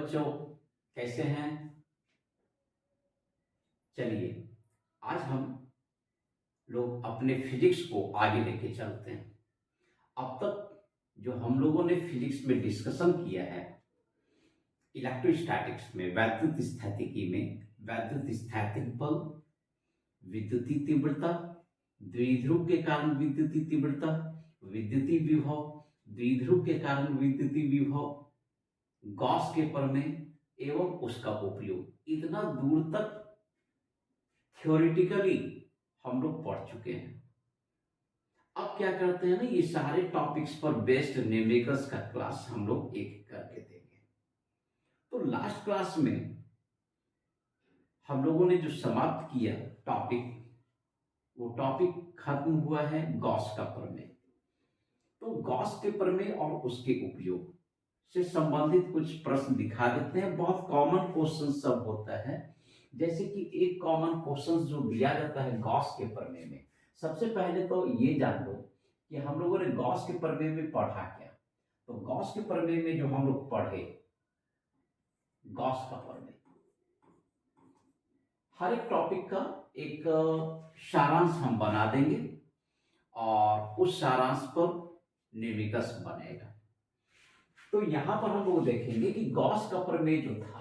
बच्चों, कैसे हैं? चलिए, आज हम लोग अपने फिजिक्स को आगे लेके चलते हैं। अब तक जो हम लोगों ने फिजिक्स में डिस्कशन किया है, इलेक्ट्रोस्टैटिक्स में, वैद्युत स्थैतिकी में, वैद्युत स्थैतिक बल, विद्युतीय तीव्रता, द्विध्रुव के कारण विद्युतीय तीव्रता, विद्युतीय विभव, द्विध्रुव के कारण विद्युतीय विभव, गॉस के प्रमेय एवं उसका उपयोग, इतना दूर तक थ्योरेटिकली हम लोग पढ़ चुके हैं। अब क्या करते हैं ना, ये सारे टॉपिक्स पर बेस्ड न्यूमेरिकल्स का क्लास हम लोग एक एक करके देंगे। तो लास्ट क्लास में हम लोगों ने जो समाप्त किया टॉपिक, वो टॉपिक खत्म हुआ है गॉस का प्रमेय। तो गॉस के प्रमेय और उसके उपयोग से संबंधित कुछ प्रश्न दिखा देते हैं। बहुत कॉमन क्वेश्चन सब होता है, जैसे कि एक कॉमन क्वेश्चन जो दिया जाता है गॉस के प्रमेय में। सबसे पहले तो ये जान लो कि हम लोगों ने गॉस के प्रमेय में पढ़ा क्या। तो गॉस के प्रमेय में जो हम लोग पढ़े, गॉस का प्रमेय, हर एक टॉपिक का एक सारांश हम बना देंगे और उस सारांश पर न्यूमेरिकल्स बनेगा। तो यहां पर हम लोग देखेंगे कि गॉस का प्रमेय जो था,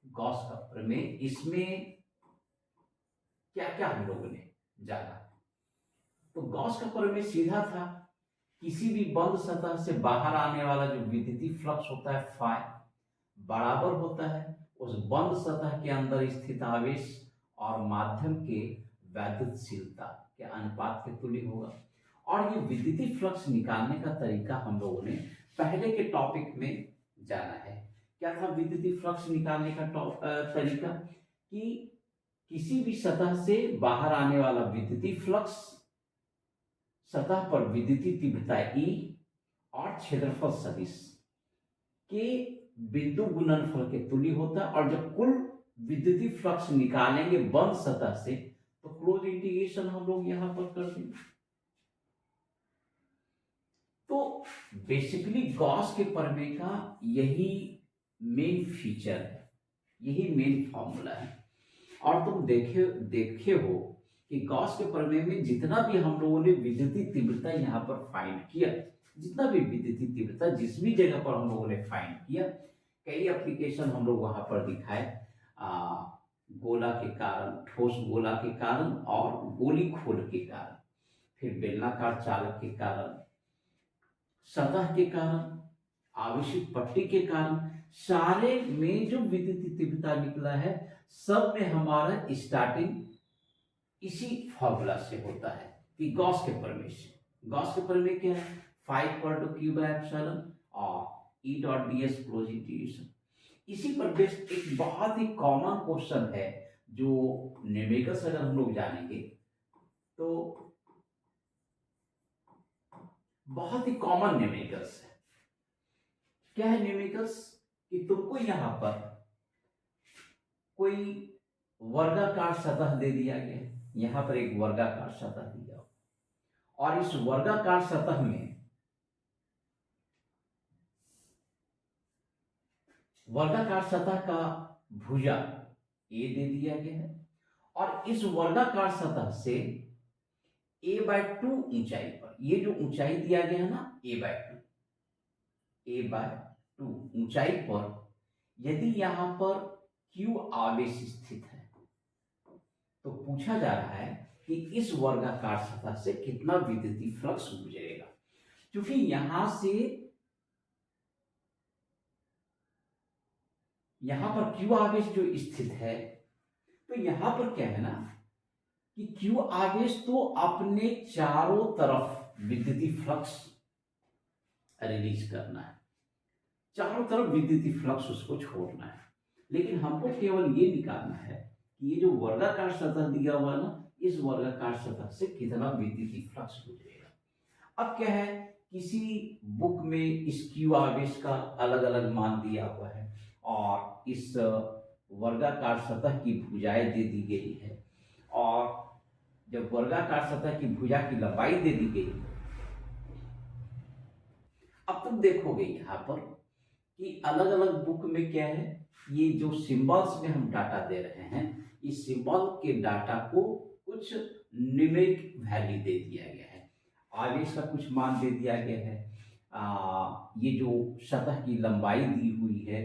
गॉस का प्रमेय, इसमें क्या क्या हम लोगों ने जाना। तो गॉस का प्रमेय सीधा था, किसी भी बंद सतह से बाहर आने वाला जो विद्युतीय फ्लक्स होता है फाई, बराबर होता है उस बंद सतह के अंदर स्थित आवेश और माध्यम के वैद्युतशीलता के अनुपात के तुल्य होगा। और ये विद्युतीय फ्लक्स निकालने का तरीका हम लोगों ने पहले के टॉपिक में जाना है। क्या था विद्युतीय फ्लक्स निकालने का तरीका? कि किसी भी सतह से बाहर आने वाला विद्युतीय फ्लक्स सतह पर विद्युतीय तीव्रता E और क्षेत्रफल सदिश के बिंदु गुणनफल के तुल्य होता है। और जब कुल विद्युतीय फ्लक्स निकालेंगे बंद सतह से, तो क्लोज इंटीग्रेशन हम लोग यहां पर कर देंगे। तो बेसिकली गॉस के प्रमेय का यही मेन फीचर है, यही मेन फॉर्मूला है। और तुम देखे हो कि गॉस के प्रमेय में जितना भी हम लोगों ने विद्युतीय तीव्रता यहाँ पर फाइंड किया, जितना भी विद्युतीय तीव्रता जिस भी जगह पर हम लोगों ने फाइंड किया, कई एप्लीकेशन हम लोग वहां पर दिखाए, गोला के कारण, ठोस गोला के कारण और गोली खोल के कारण, फिर बेलनाकार चालक के कारण, सतह के कारण, आवेशित पट्टी के कारण, सारे में जो विद्युतीय तीव्रता निकला है, सब में हमारा स्टार्टिंग इसी फॉर्मूला से होता है कि गॉस के प्रमेय से। गॉस के प्रमेय क्या है? 5/q/ε और E dot ds close integration. इसी पर बेस्ड एक बहुत ही कॉमन क्वेश्चन है, जो न्यूमेरिकल्स अगर हम लोग जानेंगे तो बहुत ही कॉमन न्यूमेरिकल्स है। क्या है न्यूमेरिकल्स? कि तुमको यहां पर कोई वर्गाकार सतह दे दिया गया है, यहां पर एक वर्गाकार सतह दिया हो, और इस वर्गाकार सतह में वर्गाकार सतह का भुजा ए दे दिया गया है, और इस वर्गाकार सतह से a/2 ऊंचाई पर, ये जो ऊंचाई दिया गया है ना, a/2 ऊंचाई पर यदि यहां पर q आवेश स्थित है, तो पूछा जा रहा है कि इस वर्गाकार सतह से कितना विद्युतीय फ्लक्स गुजरेगा। क्योंकि यहां से यहां पर q आवेश जो स्थित है, तो यहां पर क्या है ना कि q आवेश तो अपने चारों तरफ विद्युतीय फ्लक्स रिलीज करना है, चारों तरफ विद्युतीय फ्लक्स उसको छोड़ना है। लेकिन हमको केवल ये निकालना है कि ये जो वर्गाकार सतह दिया हुआ ना, इस वर्गाकार सतह से कितना विद्युतीय फ्लक्स गुजरेगा। अब क्या है, किसी बुक में इस q आवेश का अलग अलग मान दिया हुआ है, और इस वर्गाकार सतह की भुजाएं दे दी गई है, और जब वर्गाकार सतह की भुजा की लंबाई दे दी गई, अब तुम देखोगे यहां पर कि अलग अलग बुक में क्या है, ये जो सिंबल्स में हम डाटा दे रहे हैं, इस सिंबल के डाटा को कुछ न्यूमेरिक वैल्यू दे दिया गया है। आवेश का कुछ मान दे दिया गया है। ये जो सतह की लंबाई दी हुई है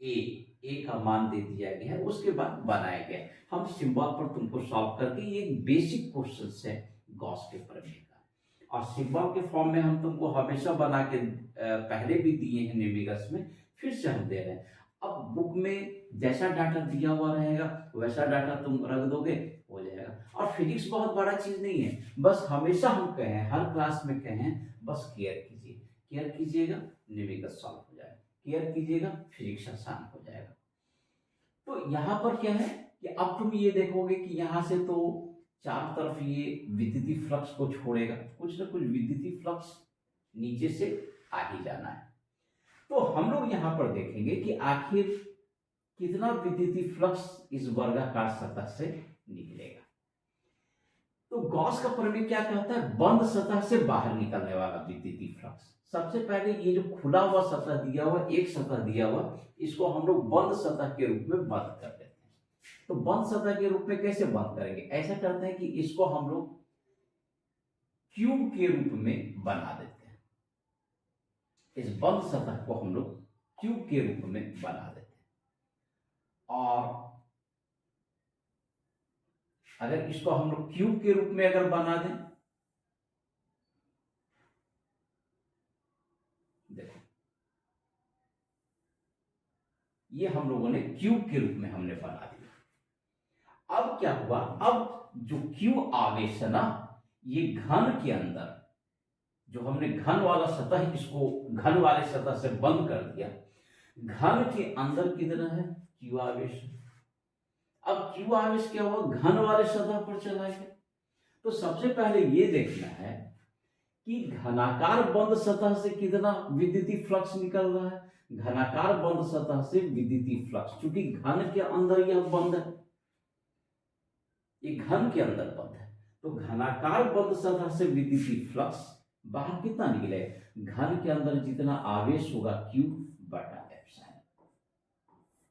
ए का मान दे दिया गया है, उसके बाद बनाया गया है। हम सिंबल पर तुमको सॉल्व करके, ये बेसिक क्वेश्चन है गॉस के प्रमेय का, और सिंबल के फॉर्म में हम तुमको हमेशा बना के पहले भी दिए हैं न्यूमेरिकल्स में, फिर से हम दे रहे हैं। अब बुक में जैसा डाटा दिया हुआ रहेगा वैसा डाटा तुम रख दोगे, हो जाएगा। और फिजिक्स बहुत बड़ा चीज नहीं है, बस हमेशा हम कहें, हर क्लास में कहें, बस केयर कीजिएगा, न्यूमेरिकल सॉल्व हो जाएगा, केयर कीजिएगा, फिजिक्स आसान हो जाएगा। तो यहाँ पर क्या है कि अब तुम ये देखोगे कि यहाँ से तो चारों तरफ ये विद्युतीय फ्लक्स को छोड़ेगा, कुछ ना कुछ विद्युतीय फ्लक्स नीचे से आ ही जाना है। तो हम लोग यहाँ पर देखेंगे कि आखिर कितना विद्युतीय फ्लक्स इस वर्गाकार सतह से निकलेगा। तो गॉस का प्रमेय क्या कहता है, बंद सतह से बाहर निकलने वाला विद्युतीय फ्लक्स। सबसे पहले ये जो खुला हुआ सतह दिया हुआ, एक सतह दिया हुआ, इसको हम लोग बंद सतह के रूप में बंद कर देते हैं। तो बंद सतह के रूप में कैसे बंद करेंगे, ऐसा करते हैं कि इसको हम लोग क्यूब के रूप में बना देते हैं। इस बंद सतह को हम लोग क्यूब के रूप में बना देते हैं। और अगर इसको हम लोग क्यूब के रूप में अगर बना दें, देखो ये हम लोगों ने क्यूब के रूप में हमने बना दिया। अब क्या हुआ, अब जो क्यू आवेश है ना, ये घन के अंदर जो हमने घन वाला सतह, इसको घन वाले सतह से बंद कर दिया, घन के अंदर कितना है, क्यू आवेश। अब क्यू आवेश क्या हुआ, घन वाले सतह पर चला गया। तो सबसे पहले ये देखना है कि घनाकार बंद सतह से कितना विद्युतीय फ्लक्स निकल रहा है। घनाकार बंद सतह से विद्युतीय फ्लक्स, क्योंकि घन के अंदर यह बंद है, ये घन के अंदर बंद है, तो घनाकार बंद सतह से विद्युतीय फ्लक्स बाहर कितना निकलेगा, घन के अंदर जितना आवेश होगा Q बटा एप्सिलॉन।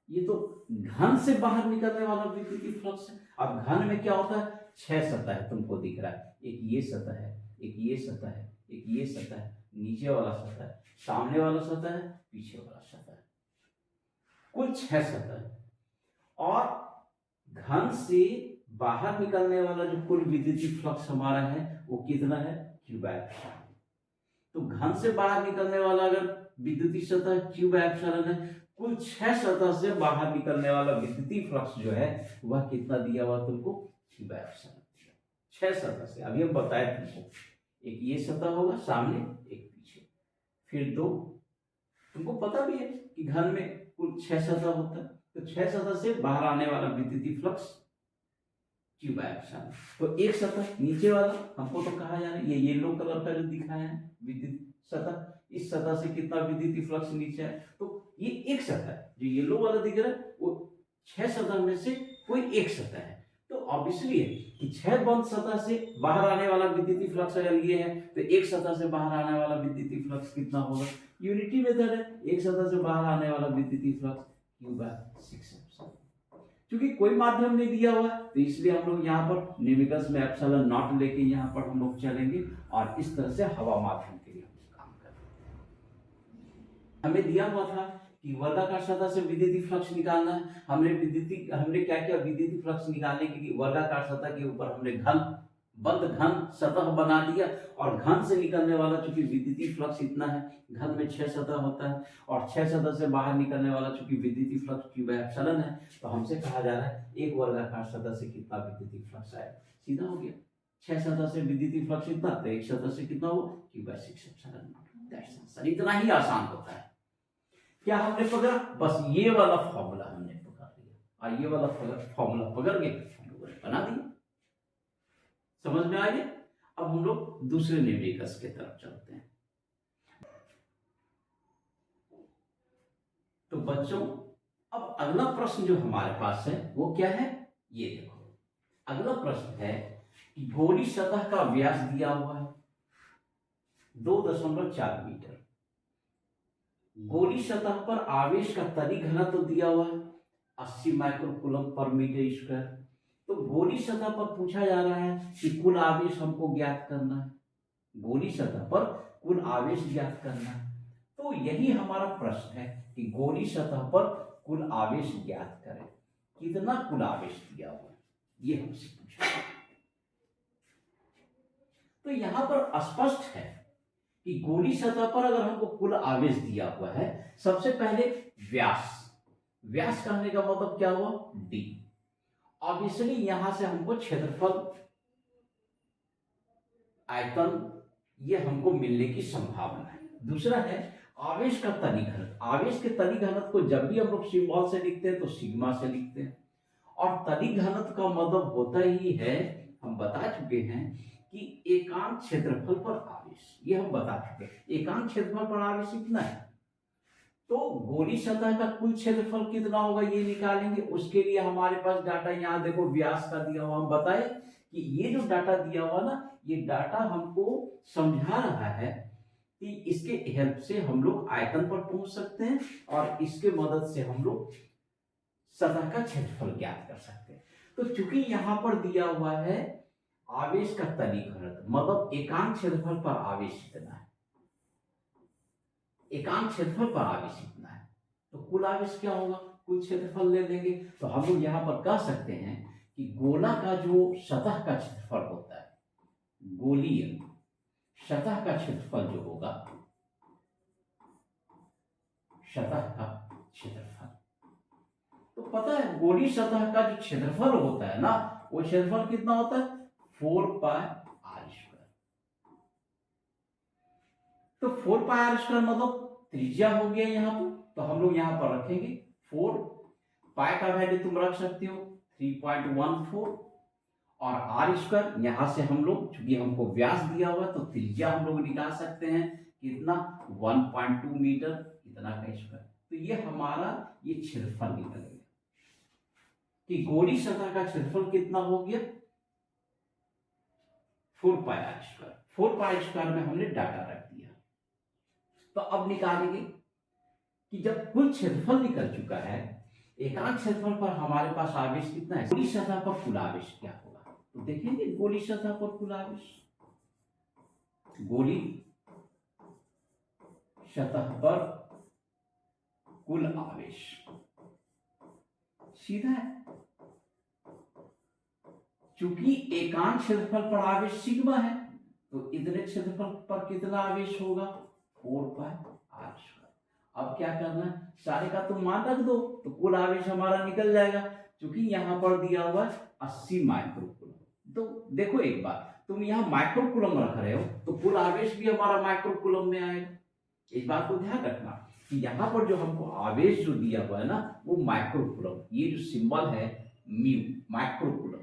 ये तो घन से बाहर निकलने वाला विद्युतीय फ्लक्स है। अब घन में क्या होता है, 6 सतह है, तुमको दिख रहा है, एक ये सतह है, एक ये सतह है, एक ये सतह है, नीचे वाला सतह है, सामने वाला सतह है, पीछे वाला सतह है, कुल 6 सतह है। और घन से बाहर निकलने वाला जो कुल विद्युतीय फ्लक्स हमारा है वो कितना है, Q बाय एप्सिलॉन। तो घन से बाहर निकलने वाला अगर विद्युतीय सतह Q बाय एप्सिलॉन है, कुल 6 सतह से बाहर निकलने वाला विद्युतीय फ्लक्स जो है वह कितना दिया हुआ तुमको, Q बाय एप्सिलॉन। 6 सतह से, अभी हम बताए तुमको, एक ये सतह होगा सामने, एक पीछे, फिर 2, तुमको पता भी है कि घन में कुल 6 सतह होता है, तो 6 सतह से बाहर आने वाला विद्युतीय फ्लक्स Q बाय एप्सिलॉन। तो एक सतह नीचे वाला हमको तो कहा जा रहा है, ये येलो कलर का जो दिखाया है विद्युत सतह, इस सतह से कितना विद्युतीय फ्लक्स नीचे है, तो ये एक सतह है, जो येलो वाला दिख रहा है वो 6 सतह में से कोई एक सतह है। तो ऑब्वियसली है कि 6 बंद सतह से बाहर आने वाला विद्युतीय फ्लक्स अगर ये है, तो एक सतह से बाहर आने वाला विद्युतीय फ्लक्स कितना होगा, यूनिटी मेथड है, एक सतह से बाहर आने वाला विद्युतीय फ्लक्स Q बाय 6 एप्सिलॉन। क्योंकि कोई माध्यम नहीं दिया हुआ है, तो इसलिए हम लोग यहाँ पर न्यूमेरिकल्स में एप्सिलॉन नॉट लेके यहाँ पर हम लोग चलेंगे, और इस तरह से हवा माध्यम के लिए हम लोग काम करेंगे। हमें दिया हुआ था कि वर्गाकार सतह से विद्युतीय फ्लक्स निकालना है। हमने क्या किया, विद्युतीय फ्लक्स निकालने के लिए वर्गाकार सतह के ऊपर हमने बंद घन सतह बना दिया, और घन से निकलने वाला चूंकि विद्युतीय फ्लक्स इतना है, घन में 6 सतह होता है, और 6 सतह से बाहर निकलने वाला चूंकि विद्युतीय फ्लक्स Q बाय एप्सिलॉन है, तो हमसे कहा जा रहा है एक वर्गाकार सतह से कितना विद्युतीय फ्लक्स आएगा, सीधा हो गया। 6 सतह से विद्युतीय फ्लक्स इतना, तो एक सतह से कितना हो, Q बाय 6 एप्सिलॉन। इतना ही आसान होता है। क्या हमने पकड़ा, बस ये वाला फॉर्मूला हमने पकड़ लिया, और ये वाला फॉर्मूला पकड़ के हम लोगों ने बना दिया। समझ में आ गया। अब हम लोग दूसरे न्यूमेरिकल्स की तरफ चलते हैं। तो बच्चों, अब अगला प्रश्न जो हमारे पास है वो क्या है, ये देखो, अगला प्रश्न है कि गोली सतह का व्यास दिया हुआ है 2.4 मीटर, गोली सतह पर आवेश का तनिक घनत्व दिया हुआ है 80 माइक्रोकूलम पर मीटर स्क्वायर। तो गोली सतह पर पूछा जा रहा है कि कुल आवेश हमको ज्ञात करना है, गोली सतह पर कुल आवेश ज्ञात करना है। तो यही हमारा प्रश्न है कि गोली सतह पर कुल आवेश ज्ञात करें, कितना कुल आवेश दिया हुआ है ये हमसे पूछा। तो यहां पर स्पष्ट है कि गोली सतह पर अगर हमको कुल आवेश दिया हुआ है, सबसे पहले व्यास, व्यास कहने का मतलब क्या हुआ, डी। ऑब्वियसली यहां से हमको क्षेत्रफल, आयतन, ये हमको मिलने की संभावना है। दूसरा है आवेश का तनिक घनत्व। आवेश के तनिक घनत्व को जब भी हम लोग सिंबल से लिखते हैं तो सिग्मा से लिखते हैं, और तनिक घनत्व का मतलब होता ही है, हम बता चुके हैं कि एकांक क्षेत्रफल पर आवेश, ये हम बता चुके हैं, एकांक क्षेत्रफल पर आवेश कितना है। तो गोली सतह का कुल क्षेत्रफल कितना होगा ये निकालेंगे। उसके लिए हमारे पास डाटा यहाँ देखो व्यास का दिया हुआ, हम बताए कि ये जो डाटा दिया हुआ ना, ये डाटा हमको समझा रहा है कि इसके हेल्प से हम लोग आयतन पर पहुंच सकते हैं और इसके मदद से हम लोग सतह का क्षेत्रफल ज्ञात कर सकते हैं। तो चूंकि यहां पर दिया हुआ है आवेश का तनिक घनत्व, मतलब एकांक क्षेत्रफल पर आवेश कितना है, एकांक क्षेत्रफल पर आवेश कितना है, तो कुल आवेश क्या होगा, कुल क्षेत्रफल ले लेंगे। तो हम लोग यहां पर कह सकते हैं कि गोला का जो सतह का क्षेत्रफल होता है, गोलीय सतह का क्षेत्रफल जो होगा, सतह का क्षेत्रफल, तो पता है गोली सतह का जो क्षेत्रफल होता है ना, वो क्षेत्रफल कितना होता है, 4 पाई आर स्क्वायर। तो 4 पाई आर स्क्वायर मतलब त्रिज्या हो गया यहाँ पर, तो हम लोग यहाँ पर रखेंगे 4 पाई का वैल्यू तुम रख सकते हो 3.14, और आर स्क्वायर यहां से हम लोग, चूंकि हमको व्यास दिया हुआ तो त्रिज्या हम लोग निकाल सकते हैं कितना, 1.2 मीटर, इतना का स्क्वायर। तो ये हमारा ये क्षेत्रफल निकलेगा कि गोली सतह का क्षेत्रफल कितना हो गया, 4 पाई आर स्क्वायर। 4 पाई स्क्वायर में हमने डाटा रख दिया। तो अब निकालेंगे कि जब कुल क्षेत्रफल निकल चुका है, एकांक क्षेत्रफल पर हमारे पास आवेश कितना है, गोली सतह पर कुल आवेश क्या होगा। तो देखेंगे गोली सतह पर कुल आवेश, गोली सतह पर कुल आवेश सीधा है, चूंकि एकांक क्षेत्रफल पर आवेश सिग्मा है, तो इतने क्षेत्रफल पर कितना आवेश होगा, 4 पाई आर स्क्वायर। अब क्या करना है, सारे का तुम मान रख दो तो कुल आवेश हमारा निकल जाएगा। क्योंकि यहां पर दिया हुआ 80 माइक्रोकूलम, तो देखो एक बात, तुम यहाँ माइक्रोकूलम रख रहे हो तो कुल आवेश भी हमारा माइक्रोकूलम में आएगा। इस बात को ध्यान रखना कि यहाँ पर जो हमको आवेश जो दिया हुआ है ना, वो माइक्रोकूलम, ये जो सिंबल है म्यू, माइक्रोकूलम।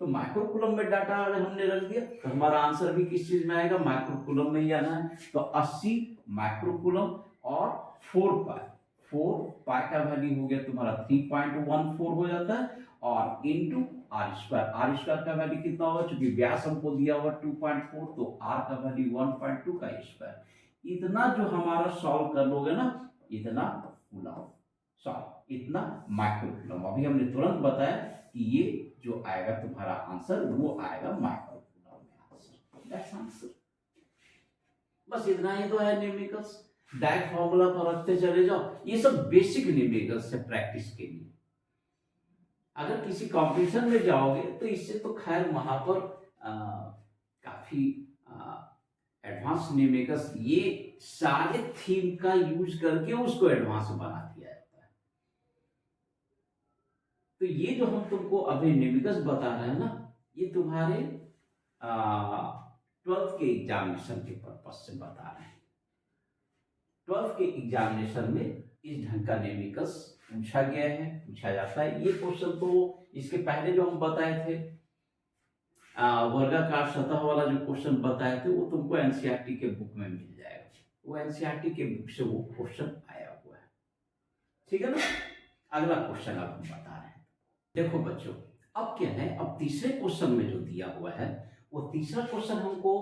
तो माइक्रोकूलम में डाटा अगर हमने रख दिया तो हमारा आंसर भी किस चीज में आएगा, माइक्रोकूलम में ही आना है। तो 80 माइक्रोकूलम और 4 पाई, 4 पाई का वैल्यू हो गया तुम्हारा 3.14 हो जाता है, और into R square, R square का वैल्यू कितना होगा, चूंकि व्यास हमको दिया हुआ 2.4, तो आर का वैल्यू 1.2 का स्क्वायर। इतना जो हमारा सॉल्व कर लोगे ना, इतना कूलम सॉल्व, इतना माइक्रोकूलम। अभी हमने तुरंत बताया कि ये जो आएगा तुम्हारा आंसर वो आएगा माइक्रोकूलम में आंसर, दैट्स आंसर। बस इतना ही तो है न्यूमेरिकल्स, डायरेक्ट फॉर्मूला पर रखते चले जाओ। ये सब बेसिक न्यूमेरिकल्स है प्रैक्टिस के लिए। अगर किसी कंपटीशन में जाओगे तो इससे तो खैर वहां पर काफी एडवांस न्यूमेरिकल्स, ये सारे थीम का यूज करके उसको एडवांस बना दिया जाता है। तो ये जो हम तुमको अभी न्यूमेरिकल्स बता रहे हैं ना, ये तुम्हारे 12th के एग्जामिनेशन के पर्पज से बता रहे हैं। 12th के एग्जामिनेशन में इस ढंग का न्यूमेरिकल्स पूछा गया है, पूछा जाता है। ये क्वेश्चन तो इसके पहले जो हम बताए थे, वर्गाकार सतह वाला जो क्वेश्चन बताए थे, वो तुमको एनसीईआरटी के बुक में मिल जाएगा। वो एनसीईआरटी के बुक से वो क्वेश्चन आया हुआ है, ठीक है ना। अगला क्वेश्चन अब हम बता रहे हैं। देखो बच्चों, अब क्या है, अब तीसरे क्वेश्चन में जो दिया हुआ है, वो तीसरा क्वेश्चन हमको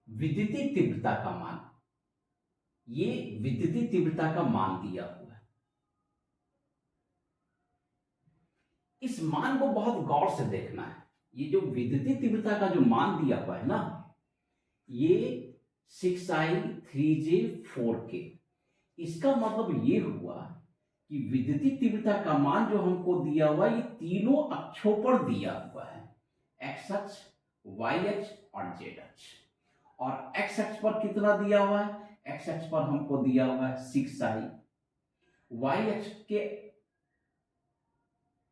विद्युतीय तीव्रता का मान ये विद्युतीय तीव्रता का मान दिया हुआ है। इस मान को बहुत गौर से देखना है। ये जो विद्युतीय तीव्रता का जो मान दिया हुआ है ना, ये 6i3j4k, इसका मतलब ये हुआ कि विद्युतीय तीव्रता का मान जो हमको दिया हुआ है, ये तीनों अक्षों पर दिया हुआ है, एक्स अक्ष, वाई अक्ष और जेड अक्ष। और एक्स अक्ष पर कितना दिया हुआ है? एक्स अक्ष पर हमको दिया हुआ है 6i, वाई अक्ष के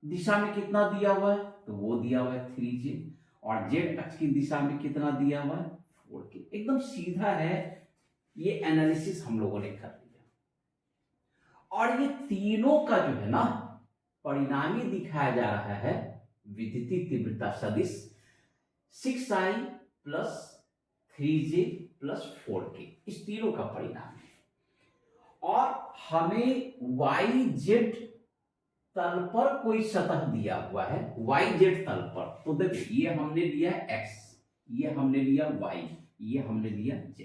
दिशा में कितना दिया हुआ है? तो वो दिया हुआ है 3j, और जेड अक्ष की दिशा में कितना दिया हुआ है? 4k। एकदम सीधा है, ये एनालिसिस हम लोगों ने कर लिया। और ये तीनों का जो है ना परिणामी दिखाया जा रहा है विद्युतीय तीव्रता सदिश 6i plus 3j plus 4k, इस तीनों का परिणाम है। और हमें वाई जेड तल पर कोई सतह दिया हुआ है, वाई जेड तल पर। तो देखो, ये हमने लिया x, ये हमने लिया y, ये हमने लिया z।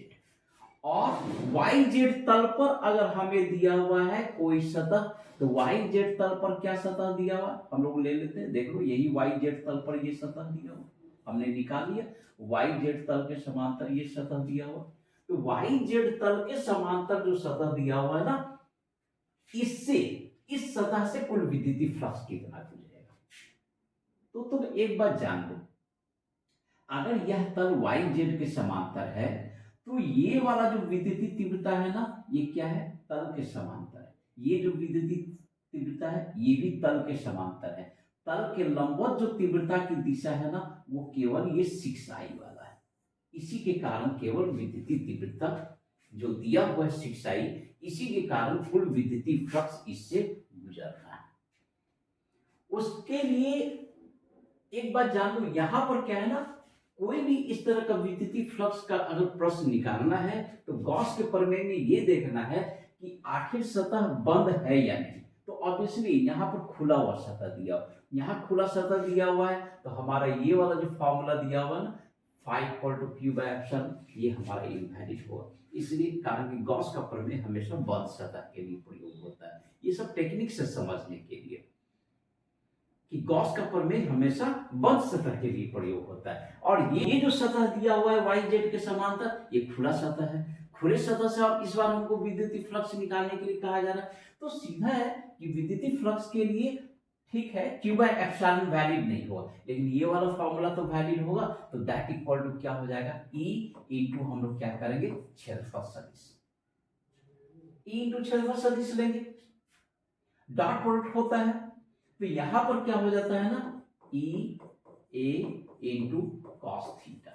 और वाई जेड तल पर अगर हमें दिया हुआ है कोई सतह, तो वाई जेड तल पर क्या सतह दिया हुआ हम लोग ले लेते हैं। देख लो, यही वाई जेड तल पर ये सतह दिया हुआ हमने निकाल लिया, वाई जेड तल के समांतर ये सतह दिया हुआ। तो वाई जेड तल के समांतर जो सतह दिया हुआ है ना, इससे इस सतह से कुल विद्युतीय फ्लक्स कितना गुजरेगा। तो तुम एक बात जान लो, अगर यह तल वाई जेड के समांतर है, तो ये वाला जो विद्युतीय तीव्रता है ना, ये क्या है? तल के समांतर है। ये जो विद्युतीय तीव्रता है, ये भी तल के समांतर है। तल के लंबवत जो तीव्रता की दिशा है ना, वो केवल ये 6i वाला है। इसी के कारण केवल विद्युतीय तीव्रता जो दिया हुआ है 6i, इसी के कारण कुल विद्युतीय फ्लक्स इससे गुजर रहा है। उसके लिए एक बात जान लो, यहां पर क्या है ना, कोई भी इस तरह का विद्युतीय फ्लक्स का अगर प्रश्न निकालना है, तो गॉस के प्रमेय में ये देखना है कि आखिर सतह बंद है या नहीं। तो ऑब्वियसली यहाँ पर खुला हुआ सतह दिया हुआ, यहाँ खुला सतह दिया हुआ है, तो हमारा ये वाला जो फॉर्मूला दिया हुआ है ना, φ=q/ε, ये हमारा इनवैलिड होगा। इसलिए कारण कि गॉस का प्रमेय हमेशा बंद सतह के लिए प्रयोग होता है। ये सब टेक्निक से समझने के लिए कि गॉस का प्रमेय हमेशा बंद सतह के लिए प्रयोग होता है। और ये जो सतह दिया हुआ है वाई जेड के समांतर, ये खुला सतह है। खुले सतह से अब इस बार हमको विद्युतीय फ्लक्स निकालने के लिए कहा जा रहा है। तो सीधा है कि विद्युतीय फ्लक्स के लिए ठीक है q/ε वैलिड नहीं होगा, लेकिन ये वाला फॉर्मूला तो वैलिड होगा। तो दैट इक्वल टू क्या हो जाएगा? E इंटू हम लोग क्या करेंगे? क्षेत्रफल सदिश। E इंटू क्षेत्रफल सदिश लेंगे, डॉट प्रोडक्ट होता है, तो यहां पर क्या हो जाता है ना, E a into cos theta.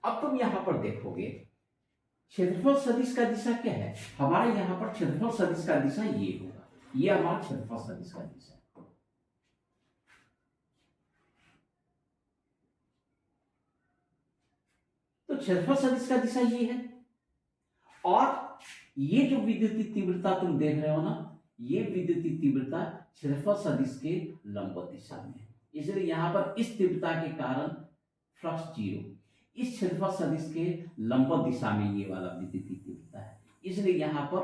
अब तुम यहां पर देखोगे क्षेत्रफल सदिश का दिशा क्या है हमारा, यहां पर क्षेत्रफल सदिश का दिशा ये होगा, ये हमारा क्षेत्रफल सदिश का दिशा है। तो क्षेत्रफल सदिश का दिशा ये है, और ये जो विद्युतीय तीव्रता तुम देख रहे हो ना, ये विद्युतीय तीव्रता क्षेत्रफल सदिश के लंबवत दिशा में है। इसलिए यहां पर इस तीव्रता के कारण फ्लक्स 0, इस क्षेत्रफल सदिश के लंबवत दिशा में ये वाला विद्युतीय तीव्रता है, इसलिए यहां पर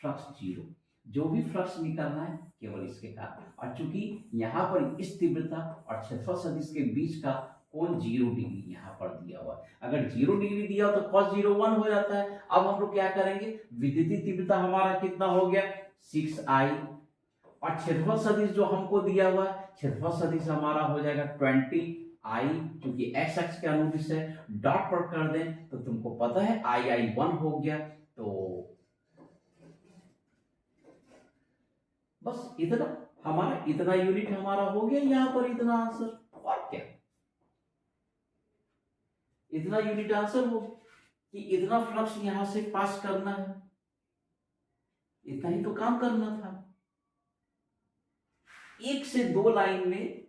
फ्लक्स 0। जो भी फ्लक्स निकलना है केवल इसके कारण। और चूंकि यहां पर इस तीव्रता और क्षेत्रफल सदिश के बीच का कोण 0 डिग्री यहाँ पर दिया हुआ है। अगर 0 डिग्री दिया हो तो cos 0 1 हो जाता है। अब हम लोग क्या करेंगे, विद्युतीय तीव्रता हमारा कितना हो गया 6i, और क्षेत्रफल सदिश जो हमको दिया हुआ है, क्षेत्रफल सदिश हमारा हो जाएगा 20i, क्योंकि x अक्ष के अनुदिश है। डॉट पर कर दें तो तुमको पता है i 1 हो गया। तो बस इतना हमारा, इतना यूनिट हमारा हो गया, यहां पर इतना आंसर। और क्या, इतना यूनिट आंसर हो कि इतना फ्लक्स यहां से पास करना है, इतना ही तो काम करना था। 1 से 2 लाइन में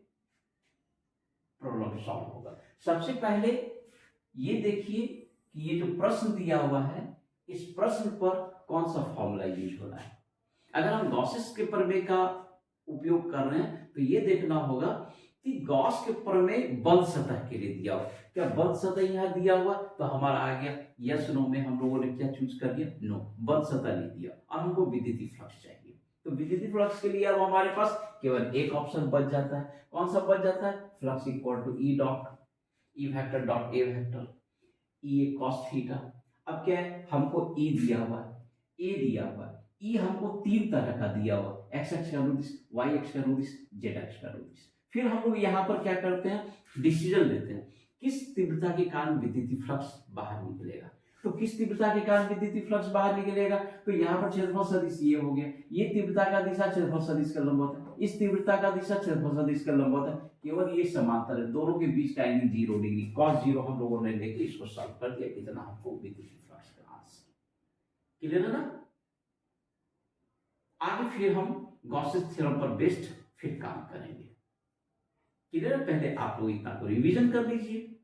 प्रॉब्लम सॉल्व होगा। सबसे पहले ये देखिए कि ये जो प्रश्न दिया हुआ है, इस प्रश्न पर कौन सा फॉर्मूला यूज हो रहा है। अगर हम गॉसेस के प्रमेय का उपयोग कर रहे हैं तो ये देखना होगा कि गॉस के प्रमेय बंद सतह के लिए दिया हुआ। क्या बंद सतह यहाँ दिया हुआ, तो हमारा आ गया यस नो में हम लोगों ने क्या चूज कर दिया, नो, बंद सतह नहीं दिया और हमको विद्युतीय फ्लक्स चाहिए। तो विद्युतीय फ्लक्स के लिए अब हमारे पास केवल एक ऑप्शन बच जाता है। कौन सा बच जाता है, flux equal to E dot E vector dot A vector E cos theta. अब क्या है, हमको ई दिया हुआ है, ए दिया हुआ है, ई हमको तीन तरह का दिया हुआ, एक्स एक्स का अनुदिश, वाई एक्स का अनुदिश, जेड एक्स का अनुदिश। फिर हम लोग यहाँ पर क्या करते हैं, डिसीजन लेते हैं किस तीव्रता के कारण विद्युतीय फ्लक्स बाहर निकलेगा। तो किस तीव्रता के कारण विद्युतीय फ्लक्स बाहर निकलेगा, तो यहाँ पर क्षेत्रफल सदिश ये हो गया, ये तीव्रता का दिशा क्षेत्रफल सदिश का लंबवत है, इस तीव्रता का दिशा क्षेत्रफल सदिश का लंबवत है, केवल ये समांतर है, दोनों के बीच का एंगल 0 डिग्री cos 0 हम लोगों ने लेके इसको सॉल्व कर दिया, इतना हमको विद्युतीय फ्लक्स का आंसर क्लियर है ना। आगे फिर हम गॉसेस थ्योरम पर बेस्ड फिर काम करेंगे। क्लियर है, पहले आप लोग इतना को रिवीजन कर लीजिए।